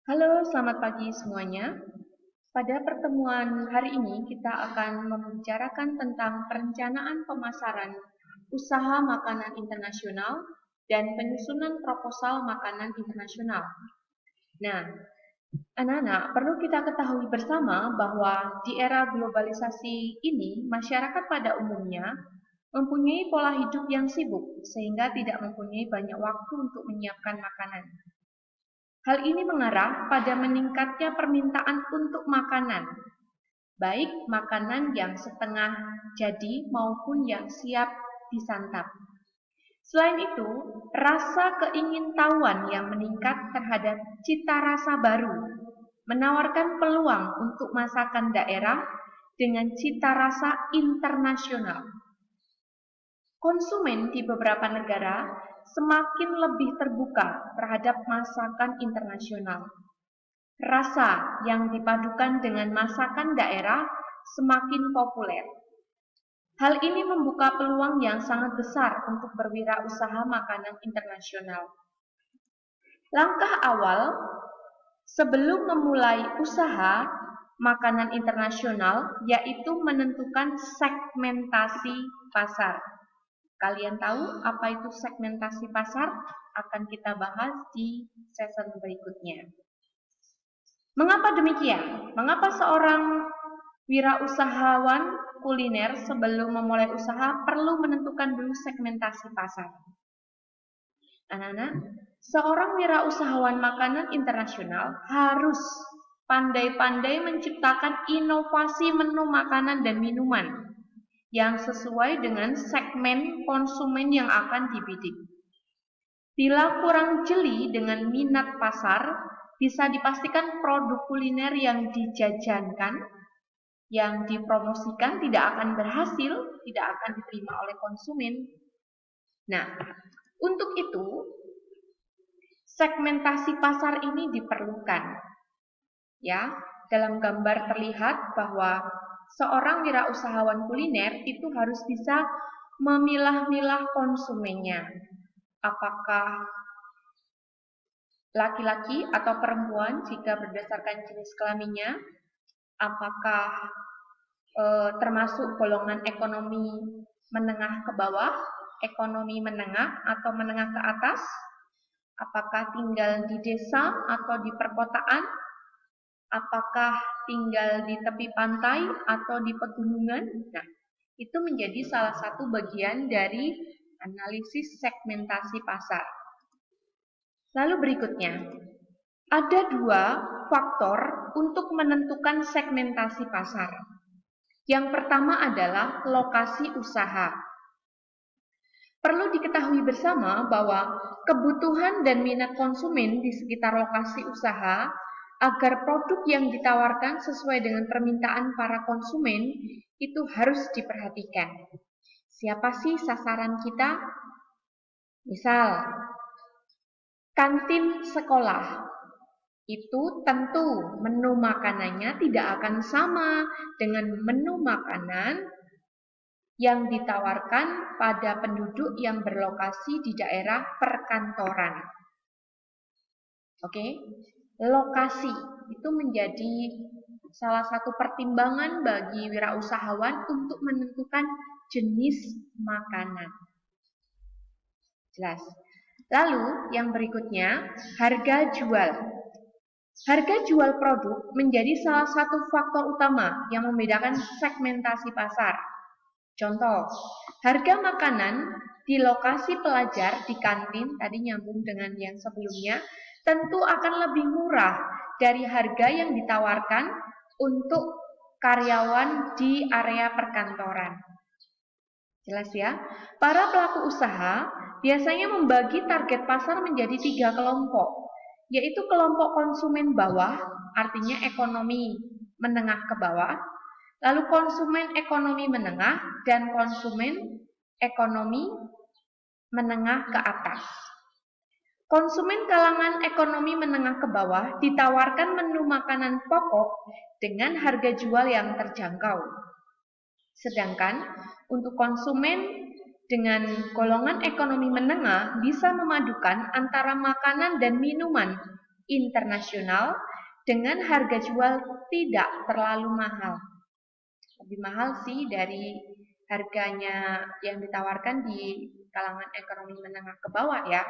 Halo, selamat pagi semuanya. Pada pertemuan hari ini kita akan membicarakan tentang perencanaan pemasaran usaha makanan internasional dan penyusunan proposal makanan internasional. Nah, anak-anak, perlu kita ketahui bersama bahwa di era globalisasi ini, masyarakat pada umumnya mempunyai pola hidup yang sibuk sehingga tidak mempunyai banyak waktu untuk menyiapkan makanan. Hal ini mengarah pada meningkatnya permintaan untuk makanan, baik makanan yang setengah jadi maupun yang siap disantap. Selain itu, rasa keingintahuan yang meningkat terhadap cita rasa baru menawarkan peluang untuk masakan daerah dengan cita rasa internasional. Konsumen di beberapa negara semakin lebih terbuka terhadap masakan internasional. Rasa yang dipadukan dengan masakan daerah semakin populer. Hal ini membuka peluang yang sangat besar untuk berwirausaha makanan internasional. Langkah awal sebelum memulai usaha makanan internasional yaitu menentukan segmentasi pasar. Kalian tahu apa itu segmentasi pasar? Akan kita bahas di sesi berikutnya. Mengapa demikian? Mengapa seorang wirausahawan kuliner sebelum memulai usaha perlu menentukan dulu segmentasi pasar? Anak-anak, seorang wirausahawan makanan internasional harus pandai-pandai menciptakan inovasi menu makanan dan minuman yang sesuai dengan segmen konsumen yang akan dibidik. Bila kurang jeli dengan minat pasar, bisa dipastikan produk kuliner yang dijajankan, yang dipromosikan tidak akan berhasil, tidak akan diterima oleh konsumen. Nah, untuk itu, segmentasi pasar ini diperlukan. Ya, dalam gambar terlihat bahwa seorang wirausahawan kuliner itu harus bisa memilah-milah konsumennya. Apakah laki-laki atau perempuan jika berdasarkan jenis kelaminnya, apakah termasuk golongan ekonomi menengah ke bawah, ekonomi menengah atau menengah ke atas, apakah tinggal di desa atau di perkotaan, apakah tinggal di tepi pantai atau di pegunungan. Nah, itu menjadi salah satu bagian dari analisis segmentasi pasar. Lalu berikutnya, ada dua faktor untuk menentukan segmentasi pasar. Yang pertama adalah lokasi usaha. Perlu diketahui bersama bahwa kebutuhan dan minat konsumen di sekitar lokasi usaha agar produk yang ditawarkan sesuai dengan permintaan para konsumen itu harus diperhatikan. Siapa sih sasaran kita? Misal, kantin sekolah. Itu tentu menu makanannya tidak akan sama dengan menu makanan yang ditawarkan pada penduduk yang berlokasi di daerah perkantoran. Oke, lokasi itu menjadi salah satu pertimbangan bagi wirausahawan untuk menentukan jenis makanan. Jelas. Lalu yang berikutnya, harga jual. Harga jual produk menjadi salah satu faktor utama yang membedakan segmentasi pasar. Contoh, harga makanan di lokasi pelajar di kantin, tadi nyambung dengan yang sebelumnya, tentu akan lebih murah dari harga yang ditawarkan untuk karyawan di area perkantoran. Jelas ya? Para pelaku usaha biasanya membagi target pasar menjadi 3 kelompok, yaitu kelompok konsumen bawah, artinya ekonomi menengah ke bawah, lalu konsumen ekonomi menengah, dan konsumen ekonomi menengah ke atas. Konsumen kalangan ekonomi menengah ke bawah ditawarkan menu makanan pokok dengan harga jual yang terjangkau. Sedangkan untuk konsumen dengan golongan ekonomi menengah bisa memadukan antara makanan dan minuman internasional dengan harga jual tidak terlalu mahal. Lebih mahal sih dari harganya yang ditawarkan di kalangan ekonomi menengah ke bawah ya,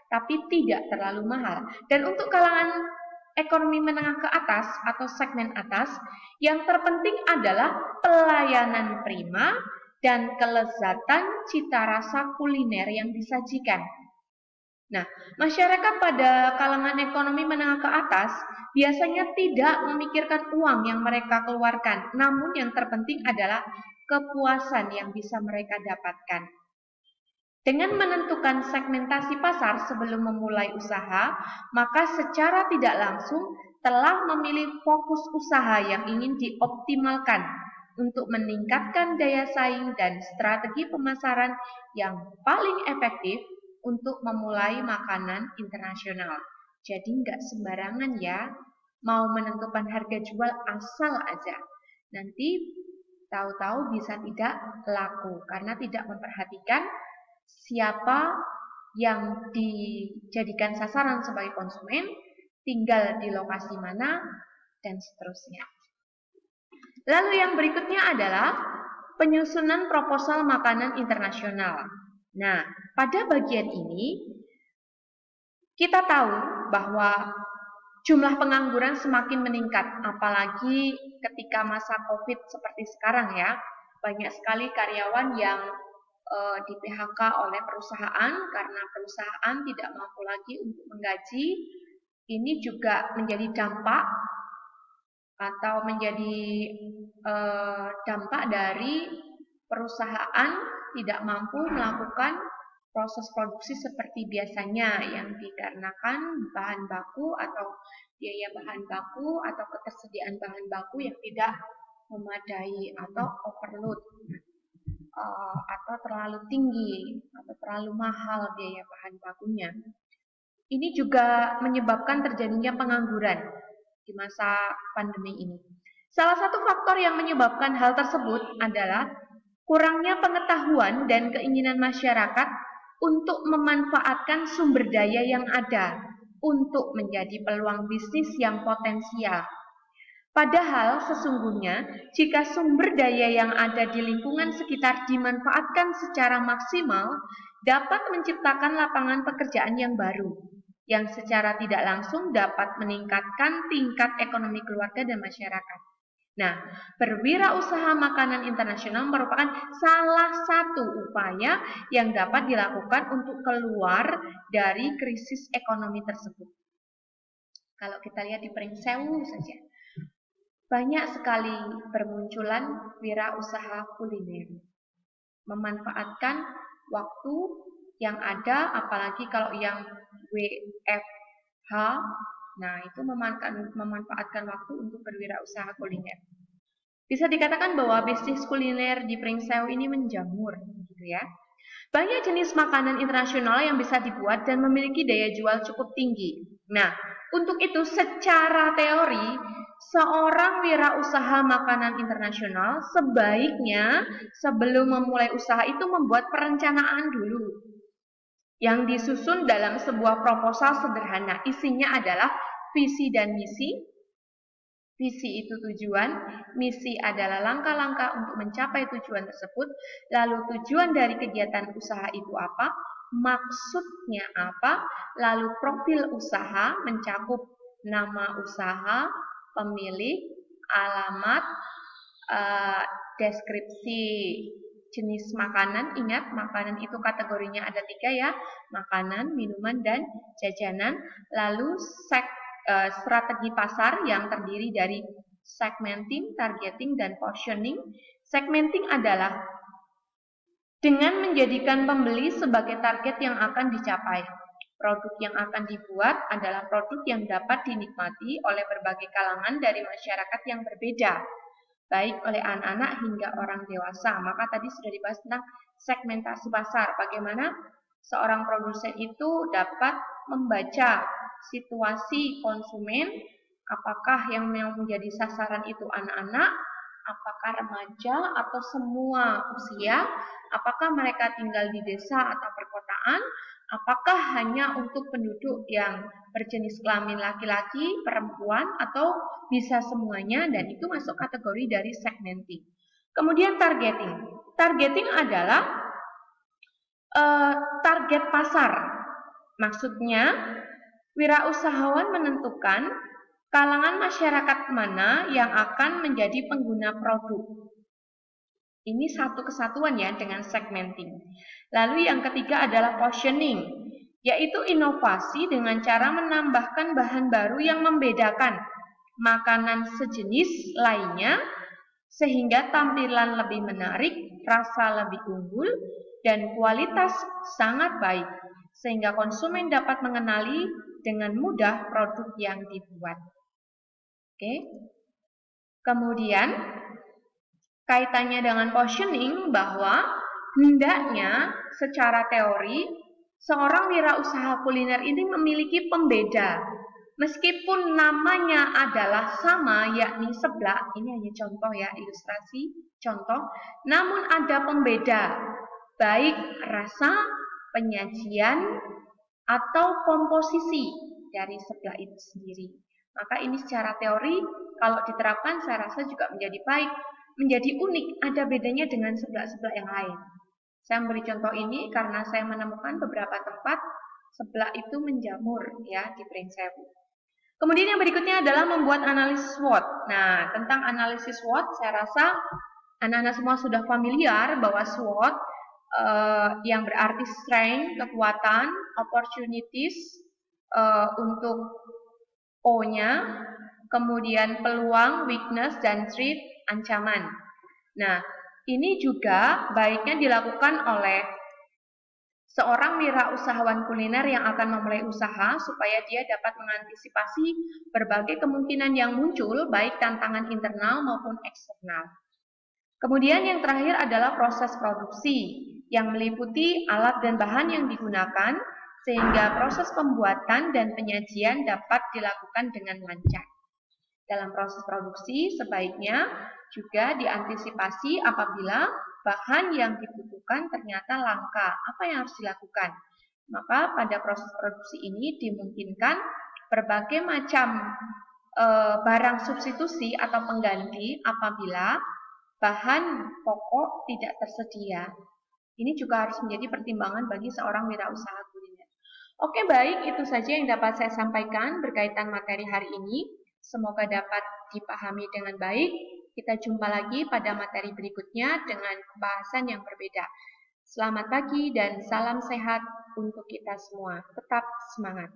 tapi tidak terlalu mahal. Dan untuk kalangan ekonomi menengah ke atas atau segmen atas, yang terpenting adalah pelayanan prima dan kelezatan cita rasa kuliner yang disajikan. Nah, masyarakat pada kalangan ekonomi menengah ke atas biasanya tidak memikirkan uang yang mereka keluarkan, namun yang terpenting adalah kepuasan yang bisa mereka dapatkan. Dengan menentukan segmentasi pasar sebelum memulai usaha, maka secara tidak langsung telah memilih fokus usaha yang ingin dioptimalkan untuk meningkatkan daya saing dan strategi pemasaran yang paling efektif untuk memulai makanan internasional. Jadi nggak sembarangan ya, mau menentukan harga jual asal aja. Nanti tahu-tahu bisa tidak laku karena tidak memperhatikan siapa yang dijadikan sasaran sebagai konsumen, tinggal di lokasi mana, dan seterusnya. Lalu yang berikutnya adalah penyusunan proposal makanan internasional. Nah, pada bagian ini kita tahu bahwa jumlah pengangguran semakin meningkat, apalagi ketika masa COVID seperti sekarang ya. Banyak sekali karyawan yang di PHK oleh perusahaan karena perusahaan tidak mampu lagi untuk menggaji. Ini juga menjadi dampak atau menjadi dampak dari perusahaan tidak mampu melakukan proses produksi seperti biasanya yang dikarenakan bahan baku atau biaya bahan baku atau ketersediaan bahan baku yang tidak memadai atau overload atau terlalu tinggi atau terlalu mahal biaya bahan bakunya. Ini juga menyebabkan terjadinya pengangguran di masa pandemi ini. Salah satu faktor yang menyebabkan hal tersebut adalah kurangnya pengetahuan dan keinginan masyarakat untuk memanfaatkan sumber daya yang ada untuk menjadi peluang bisnis yang potensial. Padahal sesungguhnya jika sumber daya yang ada di lingkungan sekitar dimanfaatkan secara maksimal, dapat menciptakan lapangan pekerjaan yang baru, yang secara tidak langsung dapat meningkatkan tingkat ekonomi keluarga dan masyarakat. Nah, berwirausaha makanan internasional merupakan salah satu upaya yang dapat dilakukan untuk keluar dari krisis ekonomi tersebut. Kalau kita lihat di Pringsewu saja, banyak sekali bermunculan wirausaha kuliner. Memanfaatkan waktu yang ada, apalagi kalau yang WFH, nah itu memanfaatkan waktu untuk berwirausaha kuliner. Bisa dikatakan bahwa bisnis kuliner di Pringsewu ini menjamur, gitu ya. Banyak jenis makanan internasional yang bisa dibuat dan memiliki daya jual cukup tinggi. Nah, untuk itu secara teori, seorang wirausaha makanan internasional sebaiknya sebelum memulai usaha itu membuat perencanaan dulu yang disusun dalam sebuah proposal sederhana. Isinya adalah visi dan misi. Visi itu tujuan, misi adalah langkah-langkah untuk mencapai tujuan tersebut, lalu tujuan dari kegiatan usaha itu apa, maksudnya apa, lalu profil usaha mencakup nama usaha, pemilik, alamat, deskripsi jenis makanan. Ingat, makanan itu kategorinya ada 3 ya, makanan, minuman, dan jajanan. Lalu strategi pasar yang terdiri dari segmenting, targeting, dan positioning. Segmenting adalah dengan menjadikan pembeli sebagai target yang akan dicapai. Produk yang akan dibuat adalah produk yang dapat dinikmati oleh berbagai kalangan dari masyarakat yang berbeda, baik oleh anak-anak hingga orang dewasa. Maka tadi sudah dibahas tentang segmentasi pasar, bagaimana seorang produsen itu dapat membaca situasi konsumen, apakah yang menjadi sasaran itu anak-anak, apakah remaja atau semua usia, apakah mereka tinggal di desa atau perkotaan, Apakah hanya untuk penduduk yang berjenis kelamin laki-laki, perempuan, atau bisa semuanya, dan itu masuk kategori dari segmenting. Kemudian targeting. Targeting adalah target pasar. Maksudnya, wirausahawan menentukan kalangan masyarakat mana yang akan menjadi pengguna produk. Ini satu kesatuan ya dengan segmenting. Lalu yang ketiga adalah positioning, yaitu inovasi dengan cara menambahkan bahan baru yang membedakan makanan sejenis lainnya sehingga tampilan lebih menarik, rasa lebih unggul, dan kualitas sangat baik sehingga konsumen dapat mengenali dengan mudah produk yang dibuat. Oke. Kemudian kaitannya dengan positioning bahwa hendaknya secara teori seorang wirausaha kuliner ini memiliki pembeda. Meskipun namanya adalah sama yakni seblak, ini hanya contoh ya, ilustrasi contoh, namun ada pembeda baik rasa, penyajian, atau komposisi dari seblak itu sendiri. Maka ini secara teori kalau diterapkan saya rasa juga menjadi baik, menjadi unik, ada bedanya dengan seblak-seblak yang lain. Saya memberi contoh ini karena saya menemukan beberapa tempat seblak itu menjamur ya di Pringsewu. Kemudian yang berikutnya adalah membuat analisis SWOT. Nah, tentang analisis SWOT saya rasa anak-anak semua sudah familiar bahwa SWOT yang berarti strength, kekuatan, opportunities untuk O-nya, kemudian peluang, weakness, dan threat, ancaman. Nah, ini juga baiknya dilakukan oleh seorang wirausahawan kuliner yang akan memulai usaha supaya dia dapat mengantisipasi berbagai kemungkinan yang muncul, baik tantangan internal maupun eksternal. Kemudian yang terakhir adalah proses produksi yang meliputi alat dan bahan yang digunakan sehingga proses pembuatan dan penyajian dapat dilakukan dengan lancar. Dalam proses produksi sebaiknya juga diantisipasi apabila bahan yang dibutuhkan ternyata langka. Apa yang harus dilakukan? Maka pada proses produksi ini dimungkinkan berbagai macam barang substitusi atau pengganti apabila bahan pokok tidak tersedia. Ini juga harus menjadi pertimbangan bagi seorang wirausaha kuliner. Oke, baik, itu saja yang dapat saya sampaikan berkaitan materi hari ini. Semoga dapat dipahami dengan baik. Kita jumpa lagi pada materi berikutnya dengan pembahasan yang berbeda. Selamat pagi dan salam sehat untuk kita semua. Tetap semangat.